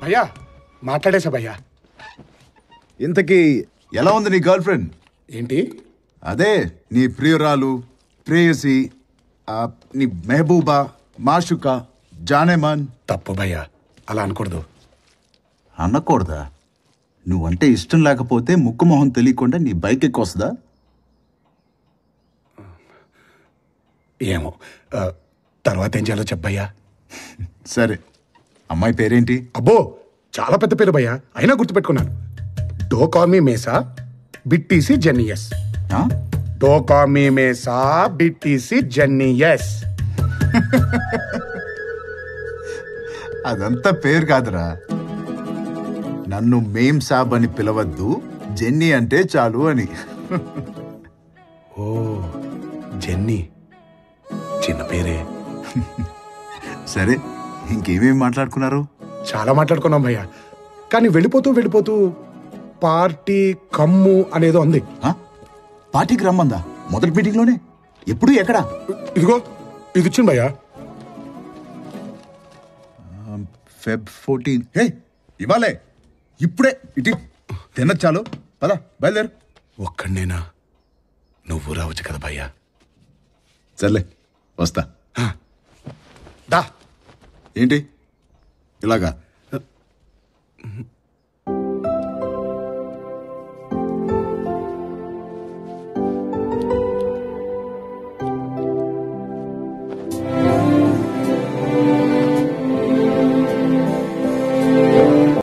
భయ్యా మాట్లాడేసా భయ్యా. ఇంతకీ ఎలా ఉంది నీ గర్ల్ ఫ్రెండ్? ఏంటి? అదే నీ ప్రియురాలు, ప్రేయసి, నీ మెహబూబా, మాషుకా, జానేమన్. తప్పు భయ్యా, అలా అనకూడదు. అనకూడదా? నువ్వంటే ఇష్టం లేకపోతే ముక్కు మొహం తెలియకుండా నీ బైక్ ఎక్కొస్తుందా? ఏమో, తర్వాత ఏం చేయాలో చెప్పయ్యా. సరే, అమ్మాయి పేరేంటి? అబ్బో చాలా పెద్ద పేరు భయ్యా, అయినా గుర్తుపెట్టుకున్నాను. డోకామీ మేసా బిట్టీసీ జెన్నియస్. డోకామీ మేసా బిట్టీసీ జెన్నియస్. అదంతా పేరు కాదురా. నన్ను మేం సాబ్ అని పిలవద్దు, జెన్నీ అంటే చాలు అని. ఓ జెన్నీ, చిన్న పేరే. సరే, ఇంకేమేమి మాట్లాడుకున్నారు? చాలా మాట్లాడుకున్నాం భయ్యా, కానీ వెళ్ళిపోతూ వెళ్ళిపోతూ పార్టీ కమ్ము అనేదో ఉంది. పార్టీకి రమ్మందా? మొదటి మీటింగ్ లోనే? ఎప్పుడు, ఎక్కడా? ఇదిగో ఇది ఇచ్చింది భయ్యా. Feb 14. హే, ఇవాళే, ఇప్పుడే ఇటీ తినచ్చాలు. పదా బయలుదేరు. ఒక్కడనేనా? నువ్వు రావచ్చు కదా భయ్యా. సర్లే, వస్తా. దా. ఏంటి ఇలాగా?